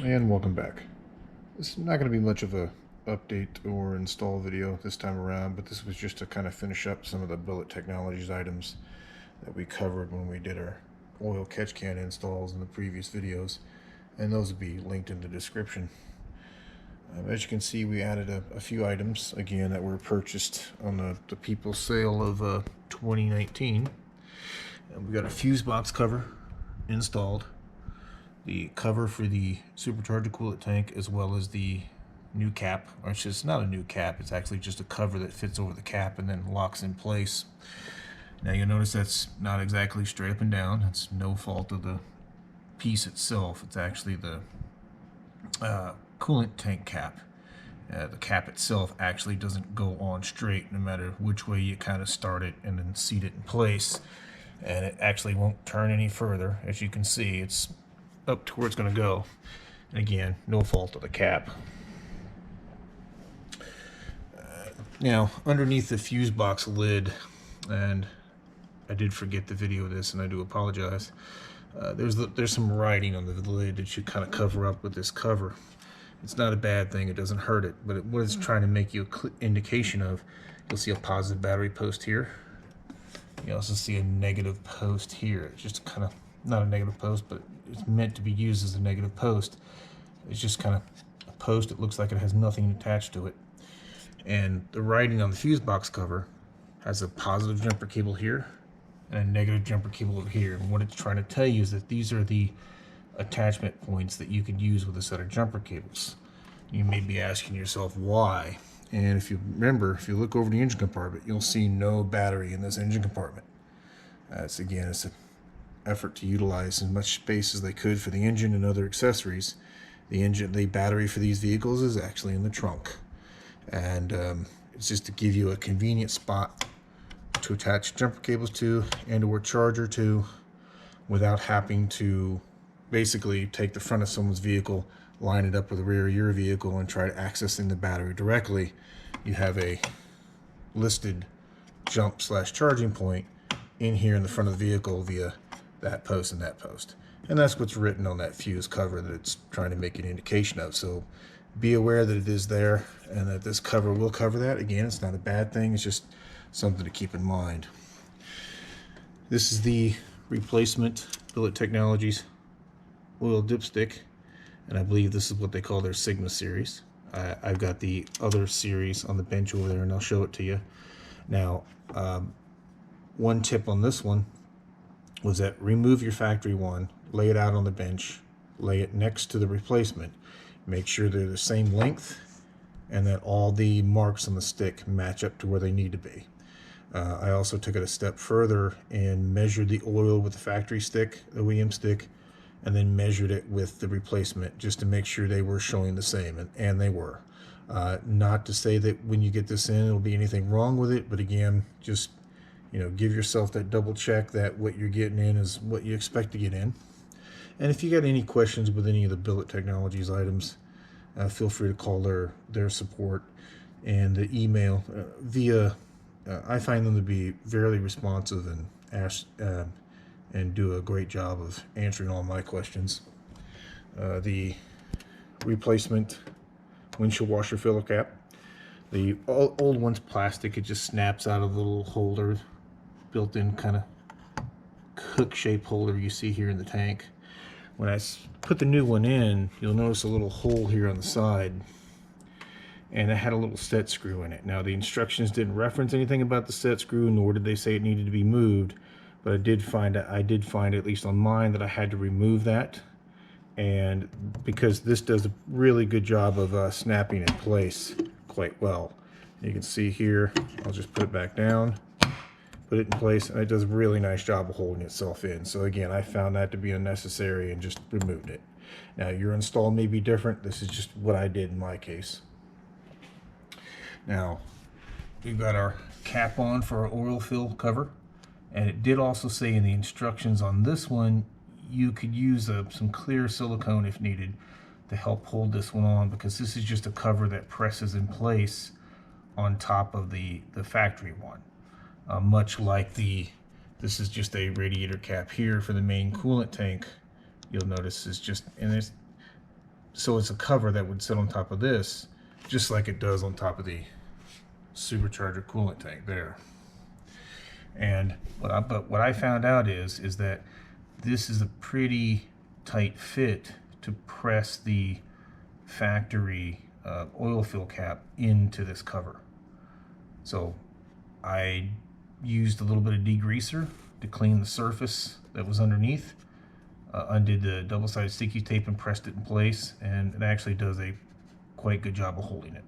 And welcome back. This is not going to be much of a update or install video this time around, but this was just to kind of finish up some of the Billet Technologies items that we covered when we did our oil catch can installs in the previous videos, and those will be linked in the description. As you can see, we added a few items again that were purchased on the People's Sale of 2019. And we got a fuse box cover installed, the cover for the supercharger coolant tank, as well as the new cap, or it's just not a new cap, it's actually just a cover that fits over the cap and then locks in place. Now you'll notice that's not exactly straight up and down. It's no fault of the piece itself. It's actually the coolant tank cap. The cap itself actually doesn't go on straight no matter which way you kind of start it and then seat it in place, and it actually won't turn any further. As you can see, it's up to where it's going to go. And again, no fault of the cap. Now underneath the fuse box lid, and I did forget to video this and I do apologize, there's some writing on the lid that you kind of cover up with this cover. It's not a bad thing, it doesn't hurt it, but what it's trying to make you an indication of, you'll see a positive battery post here. You also see a negative post here. It's just kind of, not a negative post, but it's meant to be used as a negative post. It's just kind of a post. It looks like it has nothing attached to it. And the writing on the fuse box cover has a positive jumper cable here and a negative jumper cable over here. And what it's trying to tell you is that these are the attachment points that you could use with a set of jumper cables. You may be asking yourself why. And if you remember, if you look over the engine compartment, you'll see no battery in this engine compartment. It's an effort to utilize as much space as they could for the engine and other accessories. The battery for these vehicles is actually in the trunk. And it's just to give you a convenient spot to attach jumper cables to and or charger to without having to basically take the front of someone's vehicle, line it up with the rear of your vehicle, and try to accessing the battery directly. You have a listed jump/charging point in here in the front of the vehicle via that post and that post. And that's what's written on that fuse cover that it's trying to make an indication of. So be aware that it is there and that this cover will cover that. Again, it's not a bad thing, it's just something to keep in mind. This is the replacement Billet Technologies oil dipstick, and I believe this is what they call their Sigma series. I've got the other series on the bench over there, and I'll show it to you. Now, one tip on this one was that remove your factory one, lay it out on the bench, lay it next to the replacement. Make sure they're the same length and that all the marks on the stick match up to where they need to be. I also took it a step further and measured the oil with the factory stick, the OEM stick, and then measured it with the replacement just to make sure they were showing the same, and they were. Not to say that when you get this in it'll be anything wrong with it, but again, just give yourself that double check that what you're getting in is what you expect to get in. And if you got any questions with any of the Billet Technologies items, feel free to call their support and the email via. I find them to be very responsive and do a great job of answering all my questions. The replacement windshield washer filler cap. The old one's plastic. It just snaps out of the little holder, built-in kind of hook-shaped holder you see here in the tank. When I put the new one in, you'll notice a little hole here on the side, and it had a little set screw in it. Now the instructions didn't reference anything about the set screw, nor did they say it needed to be moved, but I did find at least on mine that I had to remove that, and because this does a really good job of snapping in place quite well. You can see here, I'll just put it back down, put it in place, and it does a really nice job of holding itself in. So again, I found that to be unnecessary and just removed it. Now your install may be different. This is just what I did in my case. Now we've got our cap on for our oil fill cover, and it did also say in the instructions on this one you could use some clear silicone if needed to help hold this one on, because this is just a cover that presses in place on top of the factory one. Much like this is just a radiator cap here for the main coolant tank. You'll notice it's just, and So it's a cover that would sit on top of this, just like it does on top of the supercharger coolant tank there. And what I found out is that this is a pretty tight fit to press the factory oil fill cap into this cover. So I used a little bit of degreaser to clean the surface that was underneath, undid the double-sided sticky tape and pressed it in place, and it actually does a quite good job of holding it.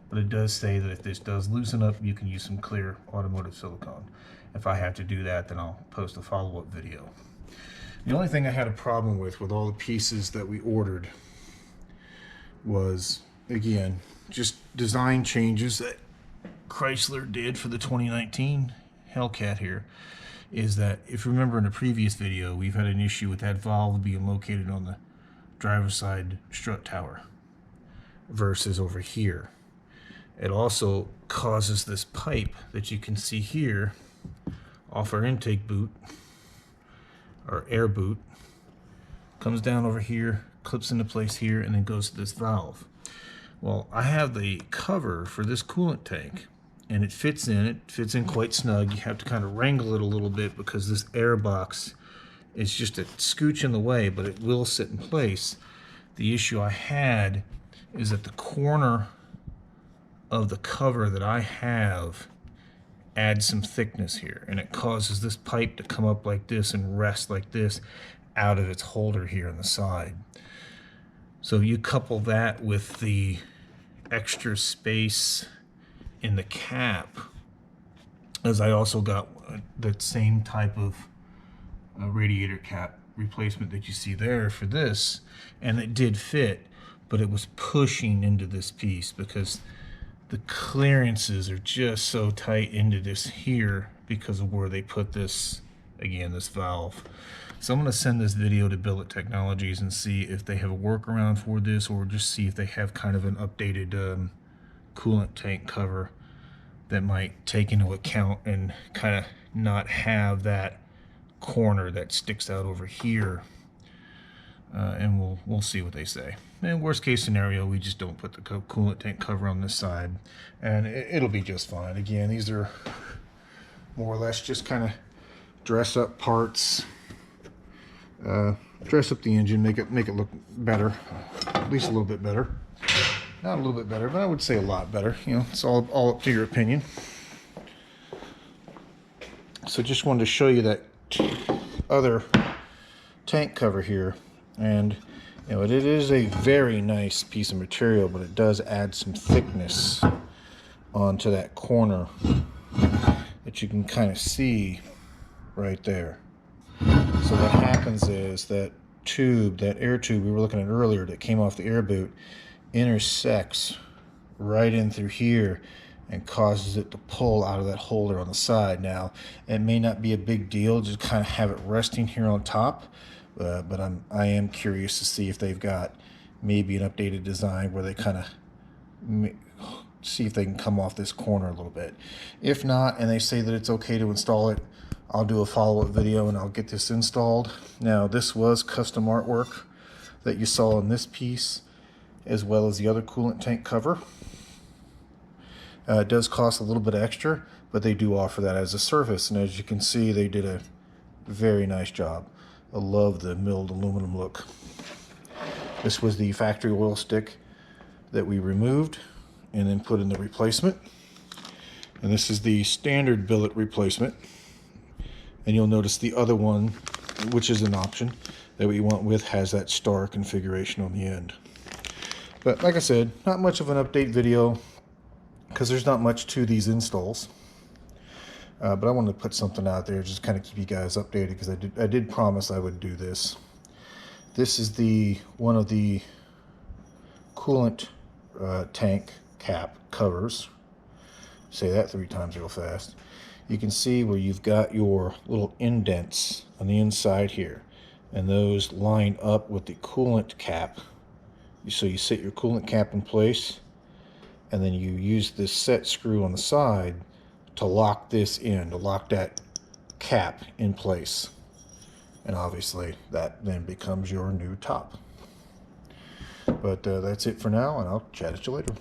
But it does say that if this does loosen up, you can use some clear automotive silicone. If I have to do that, then I'll post a follow-up video. The only thing I had a problem with all the pieces that we ordered was, again, just design changes that Chrysler did for the 2019 Hellcat here. Is that, if you remember in a previous video, we've had an issue with that valve being located on the driver's side strut tower versus over here. It also causes this pipe that you can see here off our intake boot, our air boot, comes down over here, clips into place here, and then goes to this valve. Well, I have the cover for this coolant tank, and it fits in quite snug. You have to kind of wrangle it a little bit because this air box is just a scooch in the way, but it will sit in place. The issue I had is that the corner of the cover that I have adds some thickness here, and it causes this pipe to come up like this and rest like this out of its holder here on the side. So you couple that with the extra space in the cap, as I also got that same type of radiator cap replacement that you see there for this, and it did fit, but it was pushing into this piece because the clearances are just so tight into this here because of where they put this, again, this valve. So I'm going to send this video to Billet Technologies and see if they have a workaround for this, or just see if they have kind of an updated coolant tank cover that might take into account and kind of not have that corner that sticks out over here. And we'll see what they say. And worst case scenario, we just don't put the coolant tank cover on this side, and it'll be just fine. Again, these are more or less just kind of dress up parts, dress up the engine, make it look better, at least a little bit better. Not a little bit better, but I would say a lot better. You know, it's all up to your opinion. So just wanted to show you that other tank cover here. And you know, it is a very nice piece of material, but it does add some thickness onto that corner that you can kind of see right there. So what happens is that tube, that air tube we were looking at earlier that came off the air boot, intersects right in through here and causes it to pull out of that holder on the side. Now, it may not be a big deal, just kind of have it resting here on top. But I am curious to see if they've got maybe an updated design where they kind of see if they can come off this corner a little bit. If not, and they say that it's okay to install it, I'll do a follow-up video and I'll get this installed. Now, this was custom artwork that you saw in this piece, as well as the other coolant tank cover. It does cost a little bit extra, but they do offer that as a service, and as you can see, they did a very nice job. I love the milled aluminum look. This was the factory oil stick that we removed and then put in the replacement. And this is the standard billet replacement. And you'll notice the other one, which is an option that we went with, has that star configuration on the end. But like I said, not much of an update video because there's not much to these installs. But I wanted to put something out there, just kind of keep you guys updated, because I did promise I would do this. This is one of the coolant tank cap covers. Say that 3 times real fast. You can see where you've got your little indents on the inside here, and those line up with the coolant cap. So you set your coolant cap in place, and then you use this set screw on the side to lock this in, to lock that cap in place. And obviously that then becomes your new top. But But that's it for now, and I'll chat at you later.